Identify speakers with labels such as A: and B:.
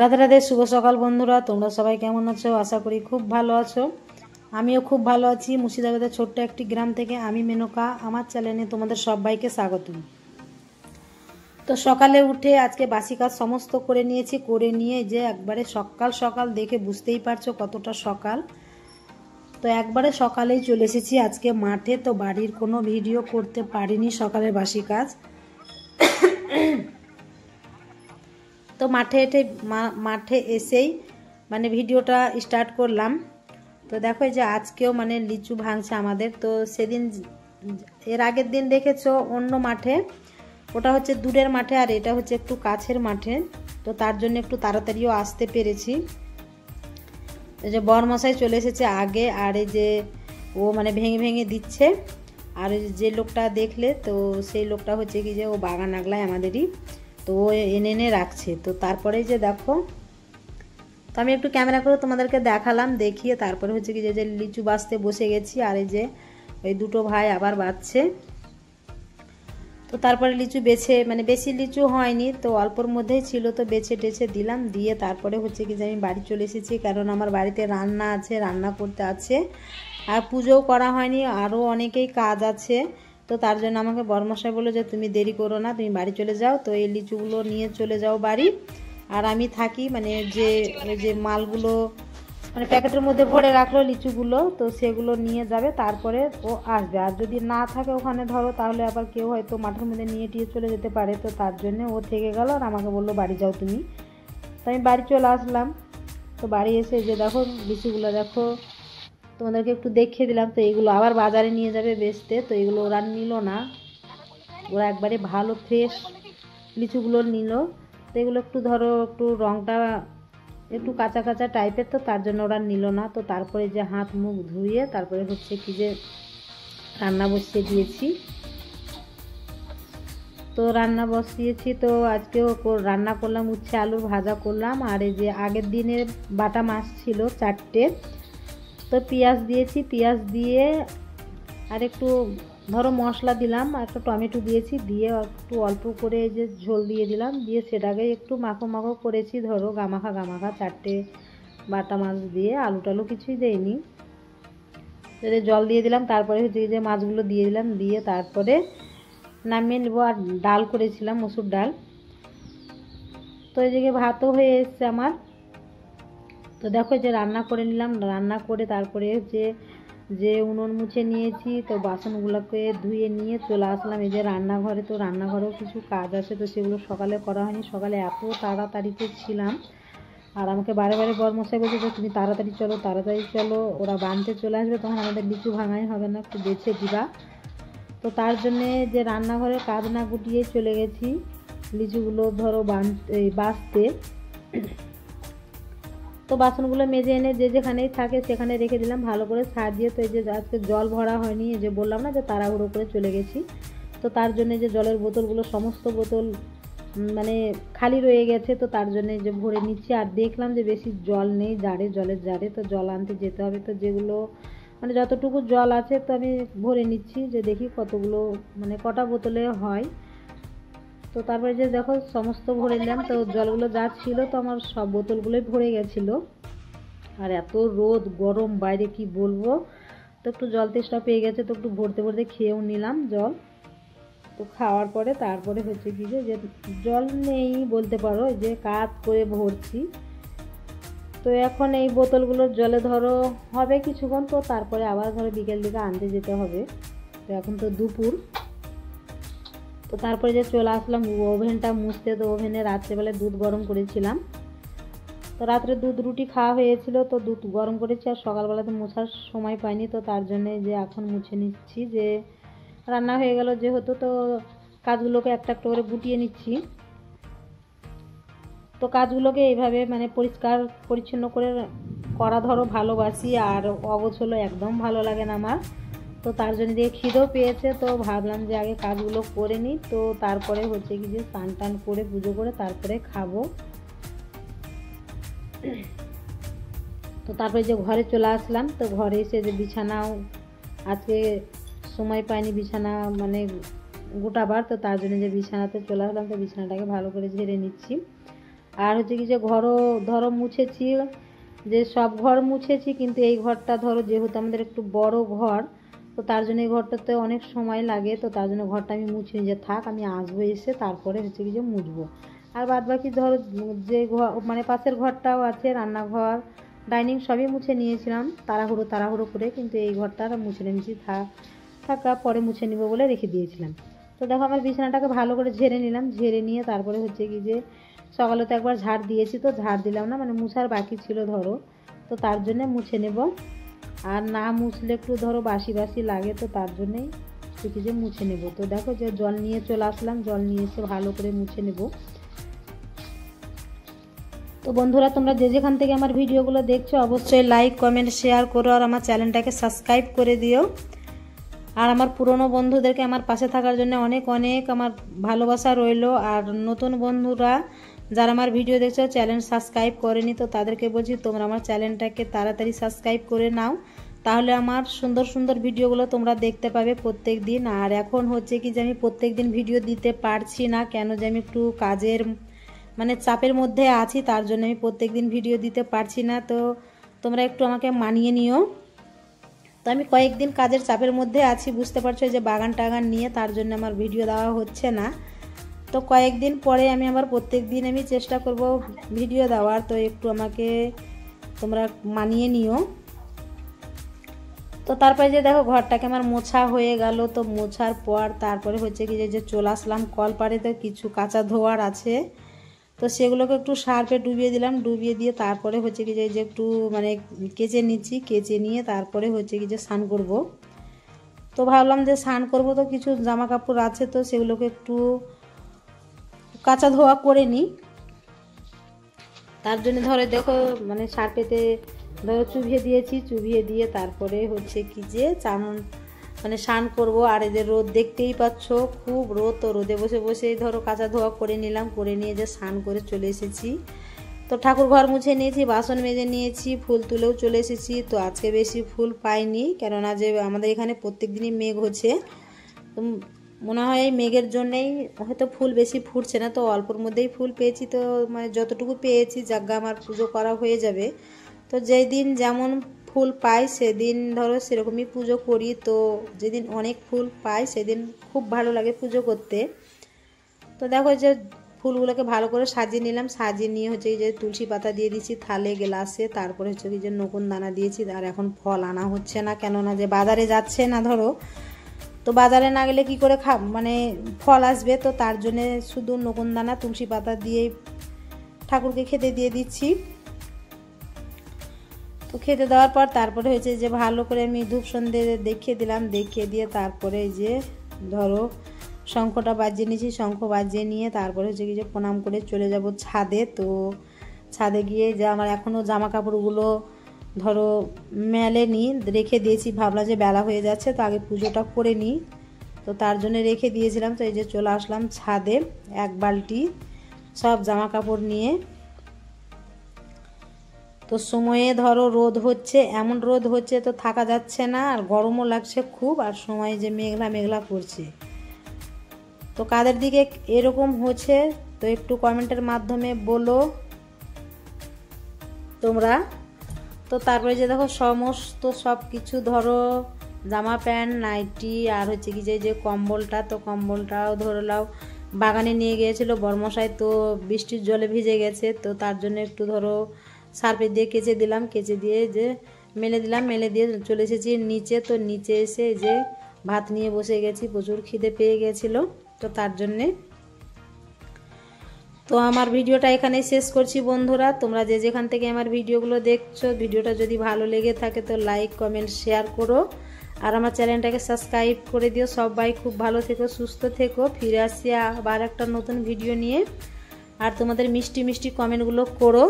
A: রাধে রাধে, শুভ সকাল বন্ধুরা। তোমরা সবাই কেমন আছো? আশা করি খুব ভালো আছো। আমিও খুব ভালো আছি। মুর্শিদাবাদের ছোট্ট একটি গ্রাম থেকে আমি মেনকা। আমার চ্যানেলে তোমাদের সবাইকে স্বাগত। তো সকালে উঠে আজকে বাসি কাজ সমস্ত করে নিয়েছি। করে নিয়ে যে একবারে সকাল সকাল দেখে বুঝতেই পারছো কতটা সকাল। তো একবারে সকালেই চলে এসেছি আজকে মাঠে। তো বাড়ির কোনো ভিডিও করতে পারিনি সকালের বাসি কাজ। তো মাঠে এসেই মানে ভিডিওটা স্টার্ট করলাম। তো দেখো যে আজকেও মানে লিচু ভাঙছে আমাদের। তো সেদিন এর আগের দিন দেখেছো অন্য মাঠে, ওটা হচ্ছে দূরের মাঠে আর এটা হচ্ছে একটু কাছের মাঠে। তো তার জন্য একটু তাড়াতাড়িও আসতে পেরেছি। এই যে বরমশাই চলে এসেছে আগে, আর এই যে ও মানে ভেঙে ভেঙে দিচ্ছে। আর যে লোকটা দেখলে তো সেই লোকটা হচ্ছে কি যে ও বাগান আগলায় আমাদেরই, তো ও এনে এনে রাখছে। তো তারপরে যে দেখো, তো আমি একটু ক্যামেরা করে তোমাদেরকে দেখালাম, দেখিয়ে তারপরে হচ্ছে কি যে লিচু বাছতে বসে গেছি। আর এই যে ওই দুটো ভাই আবার বাছছে। তো তারপরে লিচু বেছে মানে বেশি লিচু হয়নি, তো অল্পর মধ্যেই ছিল, তো বেছে টেছে দিলাম। দিয়ে তারপরে হচ্ছে কি যে আমি বাড়ি চলে এসেছি, কারণ আমার বাড়িতে রান্না আছে, রান্না করতে আছে, আর পুজোও করা হয়নি, আরও অনেকেই কাজ আছে। তো তার জন্য আমাকে বরমশাই বললো যে তুমি দেরি করো না, তুমি বাড়ি চলে যাও। তো এই লিচুগুলো নিয়ে চলে যাও বাড়ি, আর আমি থাকি মানে যে মালগুলো মানে প্যাকেটের মধ্যে ভরে রাখলো লিচুগুলো, তো সেগুলো নিয়ে যাবে, তারপরে ও আসবে। আর যদি না থাকে ওখানে ধরো, তাহলে আবার কেউ হয়তো মাঠের মধ্যে নিয়ে টিয়ে চলে যেতে পারে। তো তার জন্য ও থেকে গেল আর আমাকে বললো বাড়ি যাও তুমি। তো আমি বাড়ি চলে আসলাম। তো বাড়ি এসে যে দেখো লিচুগুলো দেখো, তোমাদেরকে একটু দেখিয়ে দিলাম। তো এগুলো আবার বাজারে নিয়ে যাবে বেচতে। তো এগুলো ওরা নিল না, ওরা একবারে ভালো ফ্রেশ লিচুগুলো নিল। তো এগুলো একটু ধরো একটু রঙটা একটু কাঁচা কাঁচা টাইপের, তো তার জন্য ওরা নিল না। তো তারপরে যে হাত মুখ ধুয়ে তারপরে হচ্ছে কি যে রান্না বসিয়ে দিয়েছি। তো রান্না বসিয়েছি, তো আজকেও রান্না করলাম, উচ্ছে আলুর ভাজা করলাম। আর এই যে আগের দিনের বাটা মাছ ছিল 4টে, তো পেঁয়াজ দিয়েছি, পেঁয়াজ দিয়ে আর একটু ধরো মশলা দিলাম, আর একটু টমেটো দিয়েছি, দিয়ে একটু অল্প করে যে ঝোল দিয়ে দিলাম, দিয়ে সেটাকে একটু মাখো মাখো করেছি ধরো গামাখা গামাখা। 4টে বাটা মাছ দিয়ে আলু টালু কিছুই দেয়নি। জল দিয়ে দিলাম, তারপরে হচ্ছে যে মাছগুলো দিয়ে দিলাম, দিয়ে তারপরে নামিয়ে নেবো। আর ডাল করেছিলাম মসুর ডাল। তো এদিকে ভাতও হয়ে এসছে আমার। তো দেখো যে রান্না করে নিলাম, রান্না করে তারপরে হচ্ছে যে উনুন মুছে নিয়েছি। তো বাসনগুলোকে ধুয়ে নিয়ে চলে আসলাম এই যে রান্নাঘরে। তো রান্নাঘরেও কিছু কাজ আছে, তো সেগুলো সকালে করা হয়নি। সকালে এত তাড়াতাড়িতে ছিলাম, আর আমাকে বারে বারে বরমশাই বলছে যে তুমি তাড়াতাড়ি চলো, তাড়াতাড়ি চলো, ওরা বাঁধতে চলে আসবে, তখন আমাদের লিচু ভাঙাই হবে না, একটু বেছে দিবা। তো তার জন্যে যে রান্নাঘরে কাজ না গুটিয়ে চলে গেছি লিচুগুলো ধরো বাছতে। তো বাসনগুলো মেজে এনে যে যেখানেই থাকে সেখানে রেখে দিলাম ভালো করে সাজিয়ে। তো এই যে আজকে জল ভরা হয়নি, এই যে বললাম না যে তাড়াহুড়ো করে চলে গেছি। তো তার জন্য যে জলের বোতলগুলো সমস্ত বোতল মানে খালি রয়ে গেছে, তো তার জন্য যে ভরে নিচ্ছি। আর দেখলাম যে বেশি জল নেই জলের জারে, তো জল আনতে যেতে হবে। তো যেগুলো মানে যতটুকু জল আছে তো আমি ভরে নিচ্ছি, যে দেখি কতগুলো মানে কটা বোতলে হয়। তো তারপরে যে দেখো সমস্ত ভরে নিলাম। তো জলগুলো যা ছিল তো আমার সব বোতলগুলোই ভরে গেছিলো। আর এত রোদ গরম বাইরে কি বলবো। তো একটু জল তেষ্টা পেয়ে গেছে, তো একটু ভরতে ভরতে খেয়েও নিলাম জল। তো খাওয়ার পরে তারপরে হচ্ছে কি যে জল নেই বলতে পারো, যে কাজ করে ভরছি। তো এখন এই বোতলগুলোর জলে ধরো হবে কিছুক্ষণ, তো তারপরে আবার ধরো বিকেল দিকে আনতে যেতে হবে। তো এখন তো দুপুর। তো তারপরে যে চলে আসলাম ওভেনটা মুছতে। তো ওভেনে রাত্রেবেলায় দুধ গরম করেছিলাম। তো রাত্রে দুধ রুটি খাওয়া হয়েছিল, তো দুধ গরম করেছি, আর সকালবেলাতে মোছার সময় পাইনি। তো তার জন্যে যে এখন মুছে নিচ্ছি, যে রান্না হয়ে গেল যেহেতু, তো কাজগুলোকে একটা একটা করে গুটিয়ে নিচ্ছি। তো কাজগুলোকে এইভাবে মানে পরিষ্কার পরিচ্ছন্ন করে করা ধরো ভালোবাসি, আর অগোছলো একদম ভালো লাগে না আমার। তো তার জন্য দিয়ে খিদেও পেয়েছে, তো ভাবলাম যে আগে কাজগুলো করে নিই। তো তারপরে হচ্ছে কি যে স্নান টান করে পুজো করে তারপরে খাবো। তো তারপরে যে ঘরে চলে আসলাম। তো ঘরে এসে যে বিছানাও আজকে সময় পাইনি বিছানা মানে গোটাবার, তো তার জন্য যে বিছানাতে চলে আসলাম। তো বিছানাটাকে ভালো করে ঝেড়ে নিচ্ছি। আর হচ্ছে কি যে ঘরও ধরো মুছেছি, যে সব ঘর মুছেছি, কিন্তু এই ঘরটা ধরো যেহেতু আমাদের একটু বড় ঘর, তো তার জন্য এই ঘরটাতে অনেক সময় লাগে, তো তার জন্য ঘরটা আমি মুছিনি, যে থাক আমি আসবো এসে তারপরে হচ্ছে কি যে মুছবো। আর বাদ বাকি ধরো যে ঘর মানে পাশের ঘরটাও আছে, রান্নাঘর ডাইনিং সবই মুছে নিয়েছিলাম তাড়াহুড়ো করে, কিন্তু এই ঘরটা মুছে নিয়েছি, থাকা পরে মুছে নিব বলে রেখে দিয়েছিলাম। তো দেখো আমার বিছানাটাকে ভালো করে ঝেড়ে নিলাম, ঝেড়ে নিয়ে তারপরে হচ্ছে কি যে সকালে তো একবার ঝাড় দিয়েছি, তো ঝাড় দিলাম না, মানে মুছার বাকি ছিল ধরো, তো তার জন্য মুছে নেব। আর না মুছলে একটু ধরো বাসি বাসি লাগে, তো তার জন্যেই হচ্ছে যে মুছে নেব। তো দেখো যে জল নিয়ে চলে আসলাম, জল নিয়ে এসে ভালো করে মুছে নেব। তো বন্ধুরা তোমরা যে যেখান থেকে আমার ভিডিওগুলো দেখছো অবশ্যই লাইক কমেন্ট শেয়ার করো, আর আমার চ্যানেলটাকে সাবস্ক্রাইব করে দিও। আর আমার পুরনো বন্ধুদেরকে আমার পাশে থাকার জন্য অনেক অনেক আমার ভালোবাসা রইলো। আর নতুন বন্ধুরা যারা আমার ভিডিও দেখছো চ্যানেল সাবস্ক্রাইব করেনি, তো তাদেরকে বলছি তোমরা আমার চ্যানেলটাকে তাড়াতাড়ি সাবস্ক্রাইব করে নাও, তাহলে আমার সুন্দর সুন্দর ভিডিওগুলো তোমরা দেখতে পাবে প্রত্যেক দিন। আর এখন হচ্ছে কি যে আমি প্রত্যেক দিন ভিডিও দিতে পারছি না, কেন যে আমি একটু কাজের মানে চাপের মধ্যে আছি, তার জন্য আমি প্রত্যেক দিন ভিডিও দিতে পারছি না, তো তোমরা একটু আমাকে মানিয়ে নিও। তো আমি কয়েকদিন কাজের চাপের মধ্যে আছি, বুঝতে পারছো যে বাগান টাগান নিয়ে, তার জন্য আমার ভিডিও দেওয়া হচ্ছে না। তো কয়েকদিন পরে আমি আবার প্রত্যেক দিন আমি চেষ্টা করব ভিডিও দেওয়ার, তো একটু আমাকে তোমরা মানিয়ে নিও। তো তারপরে যে দেখো ঘরটাকে আমার মোছা হয়ে গেল, তো মোছার পর তারপরে হচ্ছে কি যে চলে আসলাম কলপাড়ে, তো কিছু কাঁচা ধোয়ার আছে, তো সেগুলোকে একটু সার্ফে ডুবিয়ে দিলাম, ডুবিয়ে দিয়ে তারপরে হচ্ছে কি যে একটু মানে কেচে নিচ্ছি, কেচে নিয়ে তারপরে হচ্ছে কি যে স্নান করব। তো ভাবলাম যে স্নান করব, তো কিছু জামা কাপড় আছে, তো সেগুলোকে একটু কাঁচা ধোয়া করে নিই। তার জন্য ধরে দেখো মানে সার্ফেতে ধরো চুবিয়ে দিয়েছি, চুবিয়ে দিয়ে তারপরে হচ্ছে কি যে মানে স্নান করব। আর এই যে রোদ দেখতেই পাচ্ছ, খুব রোদ, তো রোদে বসে বসে ধরো কাঁচা ধোয়া করে নিলাম, করে নিয়ে যে স্নান করে চলে এসেছি। তো ঠাকুর ঘর মুছে নিয়েছি, বাসন মেজে নিয়েছি, ফুল তুলেও চলে এসেছি। তো আজকে বেশি ফুল পাইনি, কেননা যে আমাদের এখানে প্রত্যেক দিনই মেঘ হচ্ছে, তো মনে হয় এই মেঘের জন্যেই হয়তো ফুল বেশি ফুটছে না, তো অল্পর মধ্যেই ফুল পেয়েছি। তো মানে যতটুকু পেয়েছি যাজ্ঞা আমার পুজো করা হয়ে যাবে। তো যেই দিন যেমন ফুল পাই সেদিন ধরো সেরকমই পুজো করি, তো যেদিন অনেক ফুল পাই সেদিন খুব ভালো লাগে পুজো করতে। তো দেখো যে ফুলগুলোকে ভালো করে সাজিয়ে নিলাম, সাজিয়ে নিয়ে হচ্ছে যে তুলসী পাতা দিয়ে দিচ্ছি থালে গ্লাসে, তারপরে হচ্ছে কি যে নকুন দানা দিয়েছি। আর এখন ফল আনা হচ্ছে না, কেননা যে বাজারে যাচ্ছে না ধরো, তো বাজারে না গেলে কি করে মানে ফল আসবে, তো তার জন্য শুধু নকুন দানা তুলসী পাতা দিয়েই ঠাকুরকে খেতে দিয়ে দিচ্ছি। তো খেতে দেওয়ার পর তারপরে হয়েছে যে ভালো করে আমি ধূপ সন্ধে দেখিয়ে দিলাম, দেখিয়ে দিয়ে তারপরে যে ধরো শঙ্খটা বাজিয়ে নিয়েছি, শঙ্খ বাজিয়ে নিয়ে তারপরে হচ্ছে কি যে প্রণাম করে চলে যাব ছাদে। তো ছাদে গিয়ে যে আমার এখনও জামা কাপড়গুলো ধরো মেলেনি, রেখে দিয়েছি, ভাবলাম যে বেলা হয়ে যাচ্ছে তো আগে পুজোটা করে নিই, তো তার জন্য রেখে দিয়েছিলাম। তো এই যে চলে আসলাম ছাদে এক বালতি সব জামা কাপড় নিয়ে। তো সময়ে ধরো রোদ হচ্ছে, এমন রোদ হচ্ছে তো থাকা যাচ্ছে না, আর গরমও লাগছে খুব, আর সময় যে মেঘলা মেঘলা করছে। তো কাদের দিকে এরকম হচ্ছে তো একটু কমেন্টের মাধ্যমে বলো তোমরা। তো তারপরে যে দেখো সমস্ত সব কিছু ধরো জামা প্যান্ট নাইটি আর হচ্ছে কি যে কম্বলটা, তো কম্বলটাও ধরলাও বাগানে নিয়ে গিয়েছিল বর্মশাই, তো বৃষ্টির জলে ভিজে গেছে, তো তার জন্য একটু ধরো সার্ফে দিয়ে কেচে দিলাম, কেচে দিয়ে যে মেলে দিলাম, মেলে দিয়ে চলে এসেছি নিচে। তো নিচে এসে যে ভাত নিয়ে বসে গেছি, প্রচুর খিদে পেয়ে গেছিলো, তো তার জন্যে। তো আমার ভিডিওটা এখানেই শেষ করছি বন্ধুরা, তোমরা যে যেখান থেকে আমার ভিডিওগুলো দেখছো, ভিডিওটা যদি ভালো লেগে থাকে তো লাইক কমেন্ট শেয়ার করো, আর আমার চ্যানেলটাকে সাবস্ক্রাইব করে দিও। সবাই খুব ভালো থেকো, সুস্থ থেকো, ফিরে আসছি আবার একটা নতুন ভিডিও নিয়ে। আর তোমাদের মিষ্টি মিষ্টি কমেন্টগুলো করো।